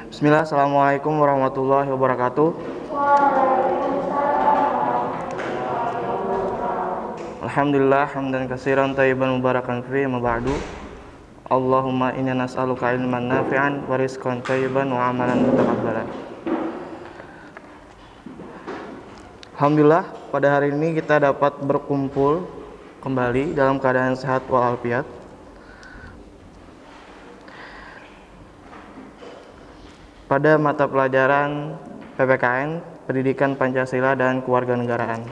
Bismillah, Assalamualaikum warahmatullahi wabarakatuh. Alhamdulillah, hamdan katsiran thayyiban mubarakan fi ma ba'du. Allahumma inna nas'aluka ilman nafi'an wa rizqan thayyiban wa amalan mutaqabbalan. Alhamdulillah, pada hari ini kita dapat berkumpul kembali dalam keadaan sehat walafiat. Pada mata pelajaran PPKN, Pendidikan Pancasila dan Kewarganegaraan.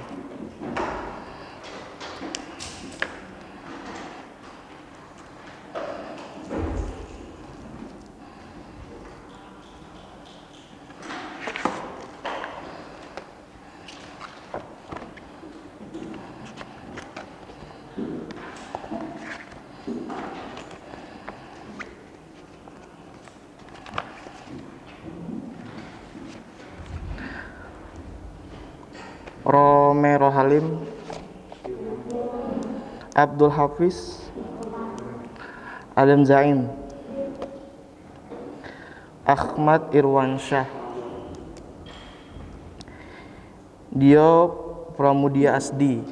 Romero Halim, Abdul Hafiz, Adam Zain, Ahmad Irwansyah, Dio Pramudia Asdi,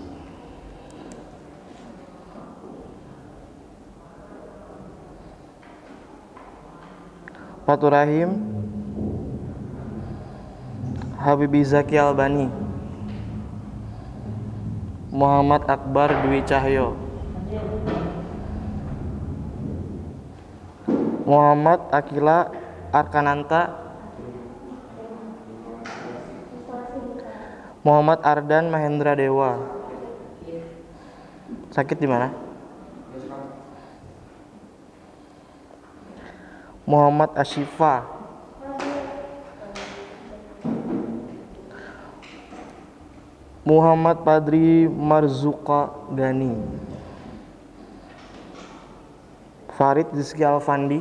Fatur Rahim, Habibi Zaki Albani, Muhammad Akbar Dwi Cahyo, Muhammad Akila Arkananta, Muhammad Ardan Mahendra Dewa. Sakit di mana? Muhammad Ashifa, Muhammad Padri Marzuka Gani, Farid Rizky Alfandi,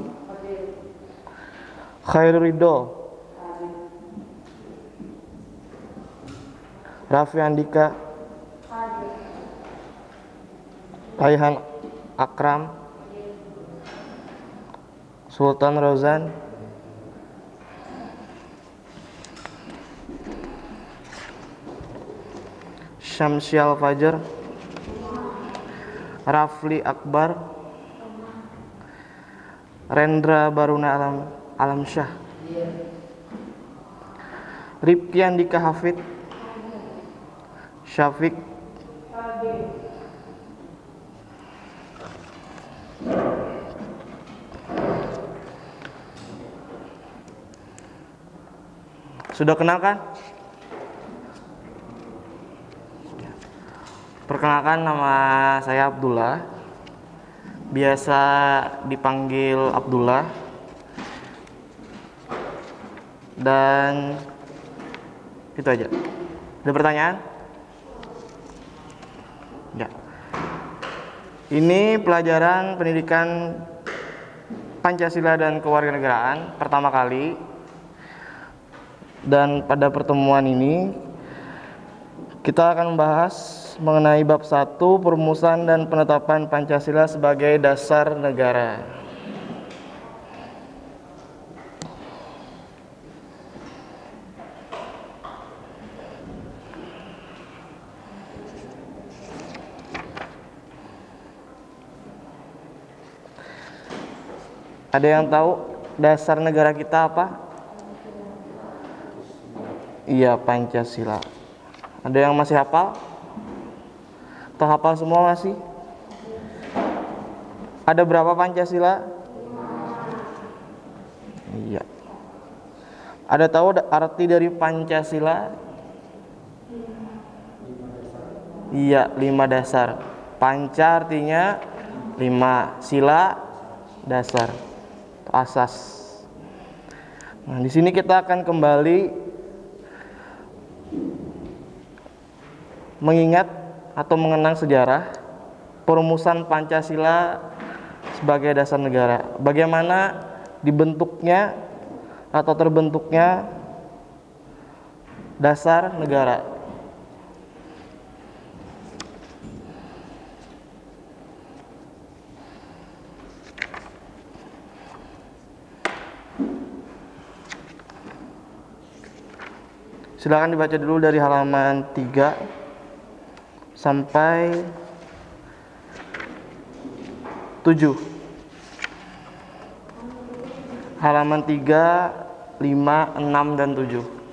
Khairul Ridho, Raffi Andika, Raihan Akram, Sultan Rozan, Syamsial Fajar, Rafli Akbar, Rendra Baruna Alamsyah, Rifki Andika Hafid, Syafiq, sudah kenal kan? Perkenalkan, nama saya Abdullah, biasa dipanggil Abdullah, dan itu aja. Ada pertanyaan? Ya. Ini pelajaran pendidikan Pancasila dan Kewarganegaraan pertama kali, dan pada pertemuan ini kita akan membahas mengenai bab 1, perumusan dan penetapan Pancasila sebagai dasar negara. Ada yang tahu dasar negara kita apa? Iya, Pancasila. Ada yang masih hafal? Atau hafal semua masih? Ada berapa Pancasila? Iya. Ada tahu arti dari Pancasila? Iya, 5 dasar. Panca artinya 5, sila dasar, asas. Nah, di sini kita akan kembali mengingat atau mengenang sejarah perumusan Pancasila sebagai dasar negara. Bagaimana dibentuknya atau terbentuknya dasar negara. Silakan dibaca dulu dari halaman 3 sampai 7. Halaman 3, 5, 6, dan 7.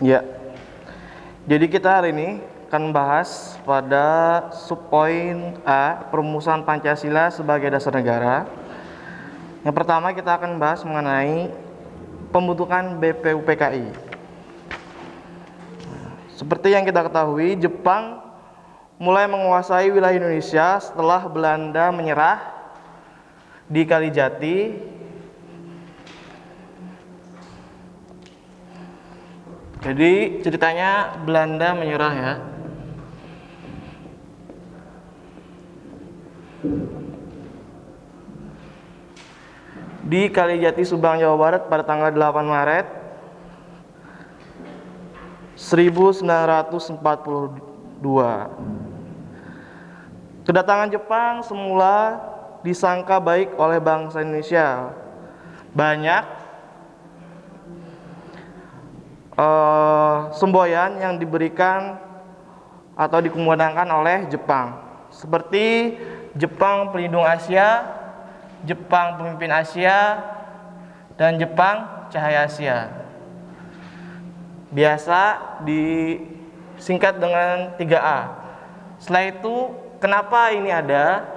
Ya. Jadi kita hari ini akan membahas pada subpoin A, perumusan Pancasila sebagai dasar negara. Yang pertama kita akan membahas mengenai pembentukan BPUPKI. Seperti yang kita ketahui, Jepang mulai menguasai wilayah Indonesia setelah Belanda menyerah di Kalijati. Jadi ceritanya Belanda menyerah ya. Di Kalijati, Subang, Jawa Barat pada tanggal 8 Maret 1942. Kedatangan Jepang semula disangka baik oleh bangsa Indonesia. Banyak semboyan yang diberikan atau dikumandangkan oleh Jepang, seperti Jepang pelindung Asia, Jepang pemimpin Asia, dan Jepang cahaya Asia. Biasa disingkat dengan 3A. Setelah itu, kenapa ini ada?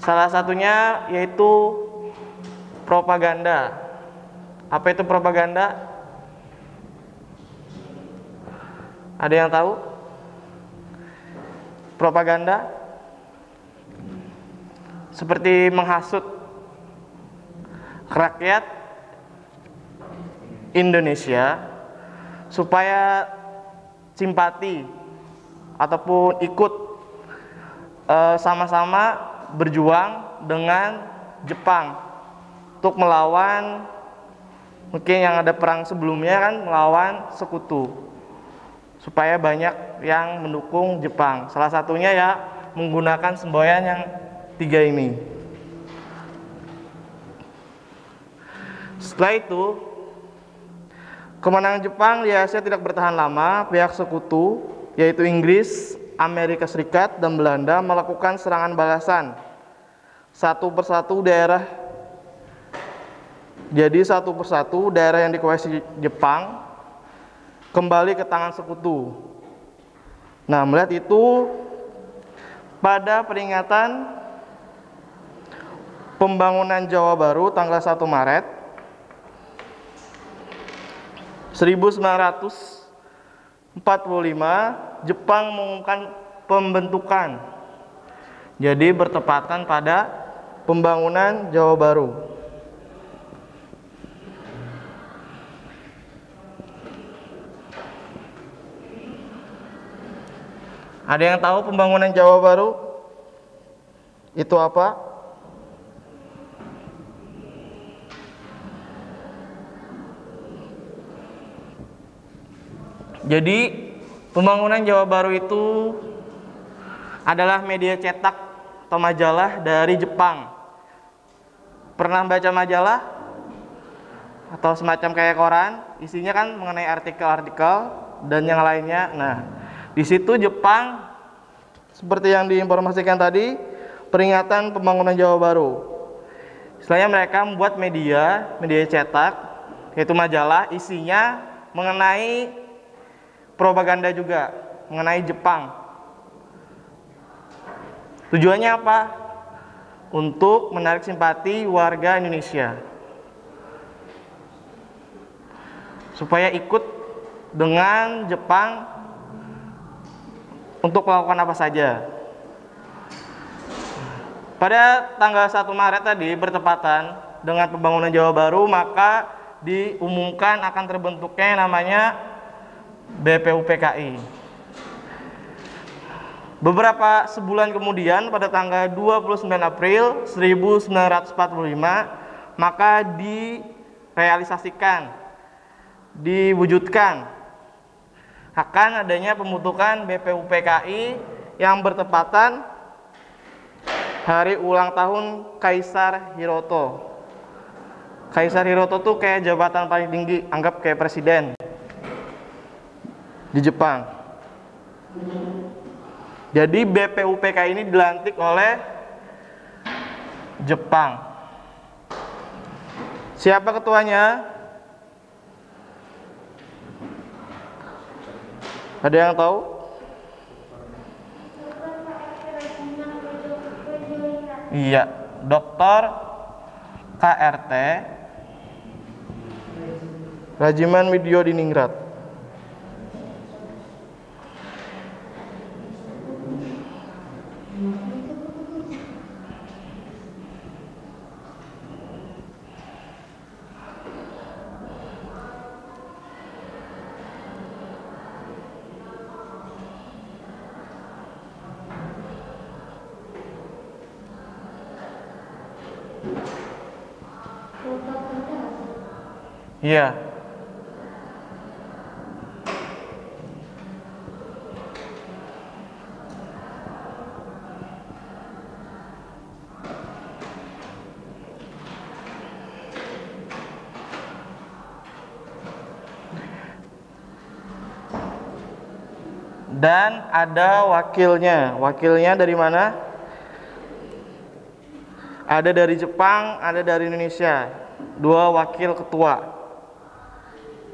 Salah satunya yaitu propaganda. Apa itu propaganda? Ada yang tahu? Propaganda seperti menghasut rakyat Indonesia supaya simpati ataupun ikut sama-sama berjuang dengan Jepang untuk melawan, mungkin yang ada perang sebelumnya kan, melawan sekutu, supaya banyak yang mendukung Jepang. Salah satunya ya menggunakan semboyan yang 3 ini. Setelah itu, kemenangan Jepang di Asia tidak bertahan lama. Pihak sekutu yaitu Inggris, Amerika Serikat, dan Belanda melakukan serangan balasan satu persatu daerah. Jadi satu persatu daerah yang dikuasai Jepang kembali ke tangan sekutu. Nah, melihat itu, pada peringatan pembangunan Jawa Baru tanggal 1 Maret 1945, Jepang mengumumkan pembentukan. Jadi bertepatan pada pembangunan Jawa Baru. Ada yang tahu pembangunan Jawa Baru itu apa? Jadi pembangunan Jawa Baru itu adalah media cetak atau majalah dari Jepang. Pernah baca majalah atau semacam kayak koran? Isinya kan mengenai artikel-artikel dan yang lainnya. Nah, di situ Jepang, seperti yang diinformasikan tadi, peringatan pembangunan Jawa Baru. Setelahnya mereka membuat media cetak, yaitu majalah, isinya mengenai propaganda juga, mengenai Jepang. Tujuannya apa? Untuk menarik simpati warga Indonesia, supaya ikut dengan Jepang untuk melakukan apa saja. Pada tanggal 1 Maret tadi bertepatan dengan pembangunan Jawa Baru, maka diumumkan akan terbentuknya namanya BPUPKI. Beberapa sebulan kemudian, pada tanggal 29 April 1945, maka direalisasikan, diwujudkan akan adanya pembentukan BPUPKI yang bertepatan hari ulang tahun Kaisar Hiroto. Kaisar Hiroto tuh kayak jabatan paling tinggi, anggap kayak presiden di Jepang. Jadi BPUPKI ini dilantik oleh Jepang. Siapa ketuanya? Ada yang tahu? Iya, Dr. KRT Rajiman Widyodiningrat. Iya. Dan ada wakilnya. Wakilnya dari mana? Ada dari Jepang, ada dari Indonesia. 2 wakil ketua.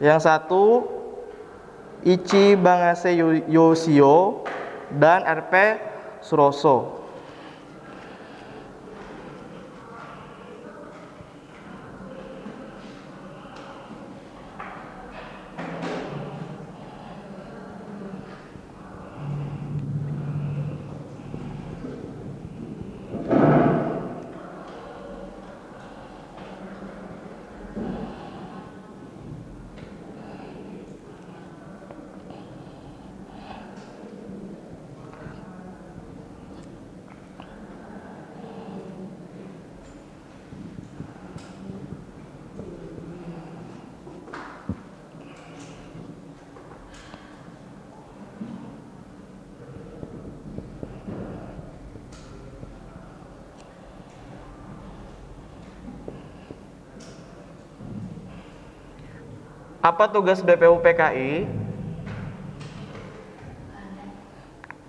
Yang satu Ichi Bangase Yoshio dan RP Suroso. Apa tugas BPUPKI?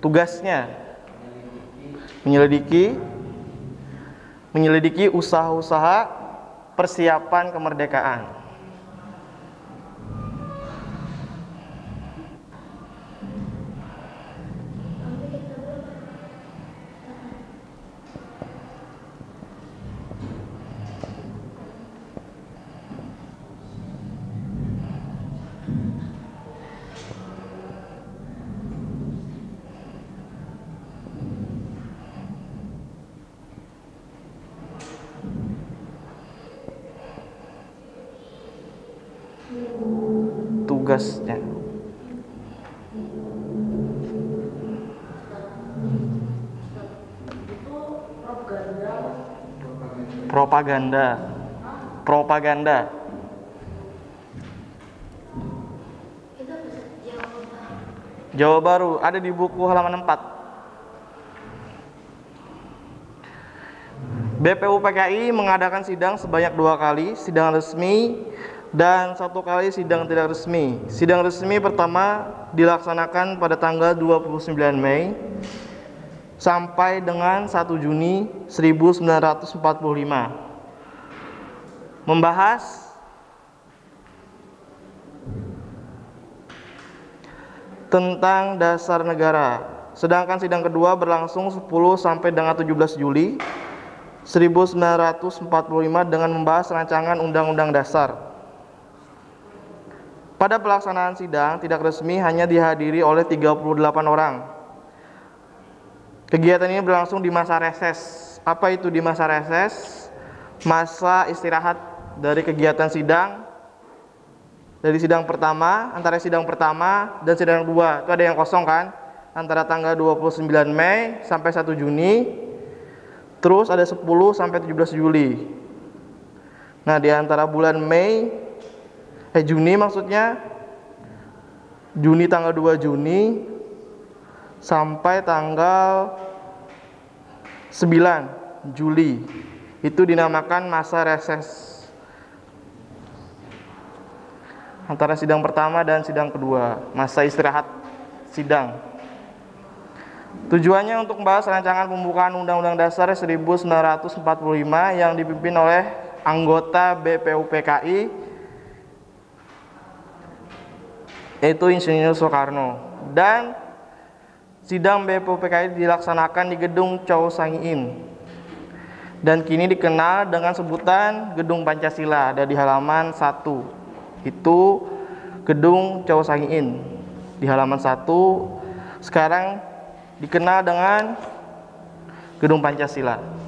Tugasnya menyelidiki usaha-usaha persiapan kemerdekaan. Tugasnya propaganda. Jawa Baru ada di buku halaman 4. BPUPKI mengadakan sidang sebanyak 2 kali, sidang resmi dan 1 kali sidang tidak resmi. Sidang resmi pertama dilaksanakan pada tanggal 29 Mei sampai dengan 1 Juni 1945. Membahas tentang dasar negara. Sedangkan sidang kedua berlangsung 10 sampai dengan 17 Juli 1945 dengan membahas rancangan Undang-Undang Dasar. Pada pelaksanaan sidang tidak resmi hanya dihadiri oleh 38 orang. Kegiatan ini berlangsung di masa reses. Apa itu di masa reses? Masa istirahat dari kegiatan sidang. Dari sidang pertama, antara sidang pertama dan sidang kedua itu ada yang kosong kan? Antara tanggal 29 Mei sampai 1 Juni. Terus ada 10 sampai 17 Juli. Nah, di antara bulan Juni maksudnya, Juni tanggal 2 Juni sampai tanggal 9 Juli itu dinamakan masa reses antara sidang pertama dan sidang kedua, masa istirahat sidang. Tujuannya untuk membahas rancangan pembukaan Undang-Undang Dasar 1945 yang dipimpin oleh anggota BPUPKI yaitu Insinyur Soekarno. dan sidang BPUPKI dilaksanakan di Gedung Chow-Sang-in dan kini dikenal dengan sebutan Gedung Pancasila. Ada di halaman 1. Itu Gedung Chow-Sang-in di halaman 1 sekarang dikenal dengan Gedung Pancasila.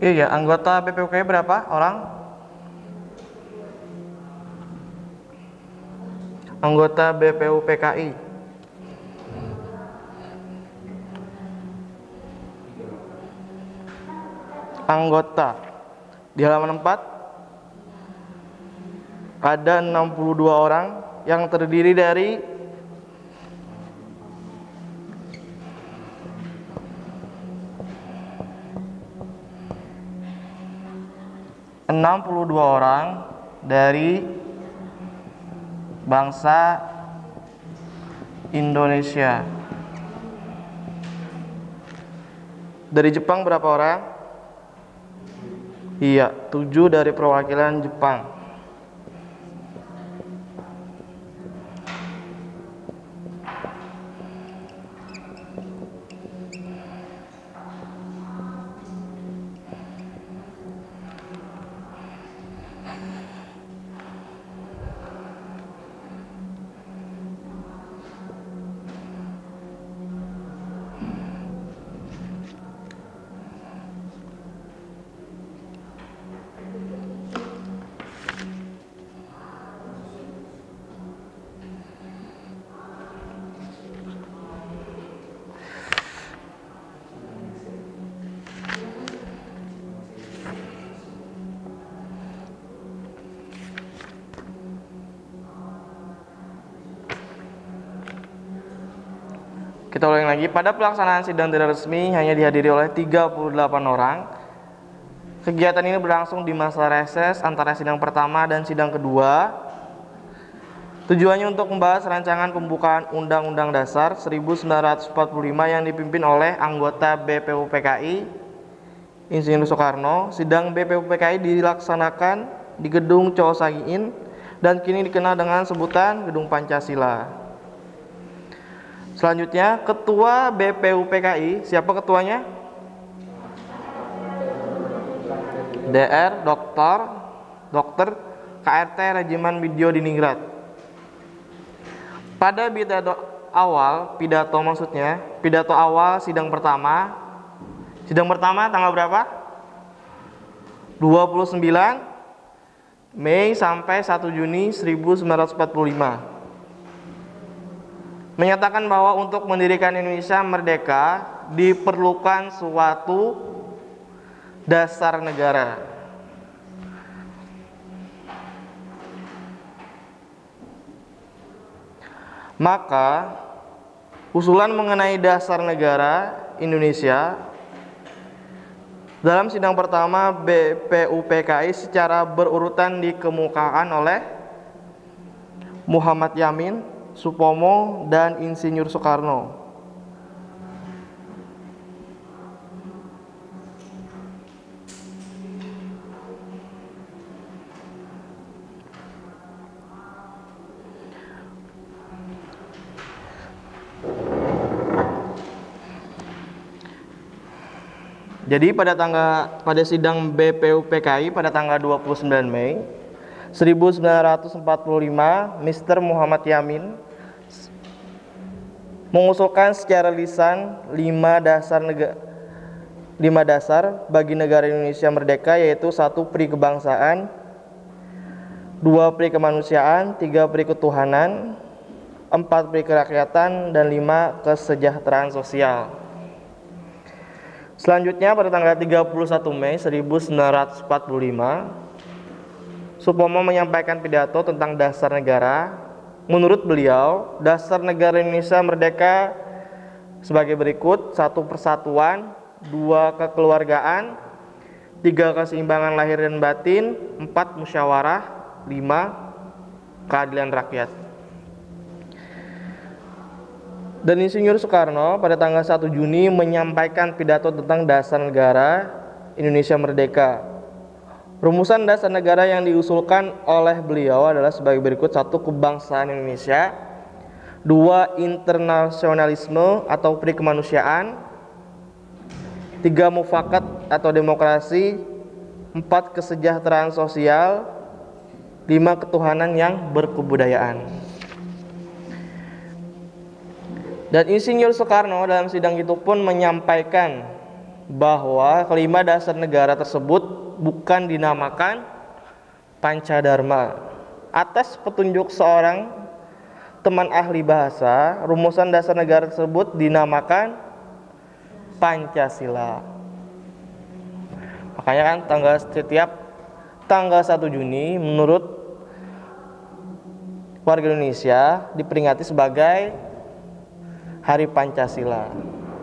Iya, anggota BPUPKI berapa orang? Anggota BPUPKI. Anggota di halaman 4 ada 62 orang yang terdiri dari 62 orang dari bangsa Indonesia. Dari Jepang berapa orang? Iya, 7 dari perwakilan Jepang. Kita ulangi lagi, pada pelaksanaan sidang tidak resmi hanya dihadiri oleh 38 orang. Kegiatan ini berlangsung di masa reses antara sidang pertama dan sidang kedua. Tujuannya untuk membahas rancangan pembukaan Undang-Undang Dasar 1945 yang dipimpin oleh anggota BPUPKI Insinyur Soekarno. Sidang BPUPKI dilaksanakan di Gedung Chow Sang-in dan kini dikenal dengan sebutan Gedung Pancasila. Selanjutnya, Ketua BPUPKI, siapa ketuanya? Dr. KRT Regiman Widyo Diningrat. Pada pidato awal sidang pertama tanggal berapa? 29 Mei sampai 1 Juni 1945. Menyatakan bahwa untuk mendirikan Indonesia merdeka diperlukan suatu dasar negara. Maka usulan mengenai dasar negara Indonesia dalam sidang pertama BPUPKI secara berurutan dikemukakan oleh Muhammad Yamin, Supomo, dan Insinyur Soekarno. Jadi pada sidang BPUPKI pada tanggal 29 Mei 1945, Mr. Muhammad Yamin mengusulkan secara lisan 5 dasar bagi negara Indonesia merdeka, yaitu 1 pri kebangsaan, 2 pri kemanusiaan, 3 pri ketuhanan, 4 pri kerakyatan, dan 5 kesejahteraan sosial. Selanjutnya pada tanggal 31 Mei 1945, Supomo menyampaikan pidato tentang dasar negara. Menurut beliau, dasar negara Indonesia merdeka sebagai berikut: 1 persatuan, 2 kekeluargaan, 3 keseimbangan lahir dan batin, 4 musyawarah, 5 keadilan rakyat. Dan Insinyur Soekarno pada tanggal 1 Juni menyampaikan pidato tentang dasar negara Indonesia merdeka. Rumusan dasar negara yang diusulkan oleh beliau adalah sebagai berikut: 1 kebangsaan Indonesia, 2 internasionalisme atau pri kemanusiaan, 3 mufakat atau demokrasi, 4 kesejahteraan sosial, 5 ketuhanan yang berkebudayaan. Dan Insinyur Soekarno dalam sidang itu pun menyampaikan bahwa kelima dasar negara tersebut bukan dinamakan Pancadharma. Atas petunjuk seorang teman ahli bahasa, rumusan dasar negara tersebut dinamakan Pancasila. Makanya kan setiap tanggal 1 Juni menurut warga Indonesia diperingati sebagai Hari Pancasila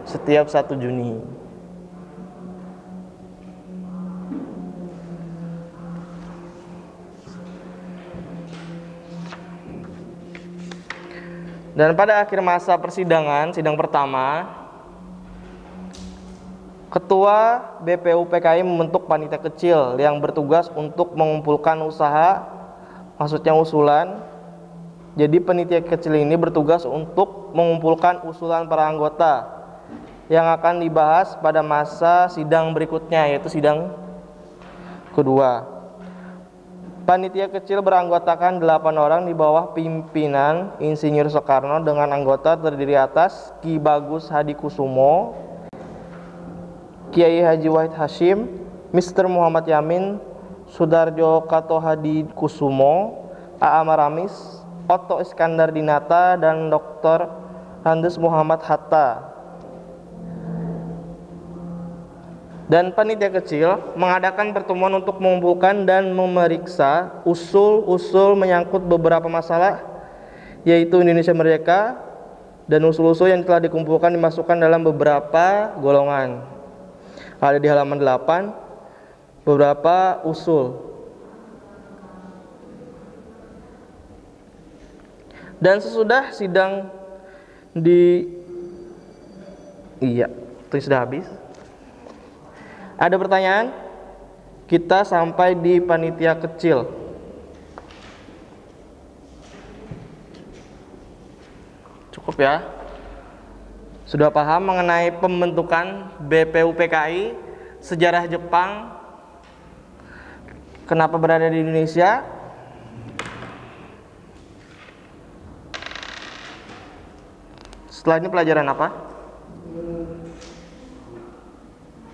setiap 1 Juni. Dan pada akhir masa persidangan, sidang pertama, Ketua BPUPKI membentuk panitia kecil yang bertugas untuk mengumpulkan maksudnya usulan. Jadi panitia kecil ini bertugas untuk mengumpulkan usulan para anggota yang akan dibahas pada masa sidang berikutnya, yaitu sidang kedua. Panitia kecil beranggotakan 8 orang di bawah pimpinan Insinyur Soekarno dengan anggota terdiri atas Ki Bagus Hadikusumo, Kiai Haji Wahid Hasyim, Mr. Muhammad Yamin, Sudarjo Kato Hadikusumo, A.A. Maramis, Otto Iskandar Dinata, dan Dr. Andes Muhammad Hatta. Dan panitia kecil mengadakan pertemuan untuk mengumpulkan dan memeriksa usul-usul menyangkut beberapa masalah, yaitu Indonesia Merdeka, dan usul-usul yang telah dikumpulkan dimasukkan dalam beberapa golongan. Ada di halaman 8 beberapa usul. Dan sesudah sidang itu sudah habis. Ada pertanyaan? Kita sampai di panitia kecil. Cukup ya? Sudah paham mengenai pembentukan BPUPKI, sejarah Jepang, kenapa berada di Indonesia? Setelah ini pelajaran apa?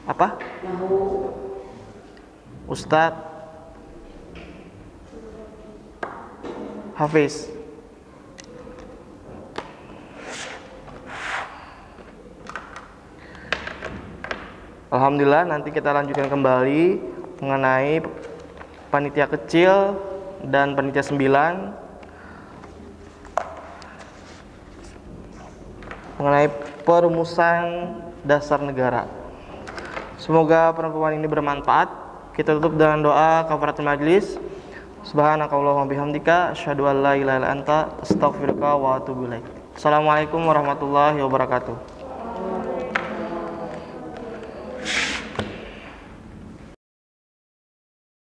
Apa? Ustadz Hafiz. Alhamdulillah, nanti kita lanjutkan kembali mengenai panitia kecil dan panitia 9, mengenai perumusan dasar negara. Semoga pertemuan ini bermanfaat. Kita tutup dengan doa kafaratul majlis. Subhanakallahumma bihamdika asyhadu an la ilaha illa anta astaghfiruka wa atubu ilaik. Assalamualaikum warahmatullahi wabarakatuh.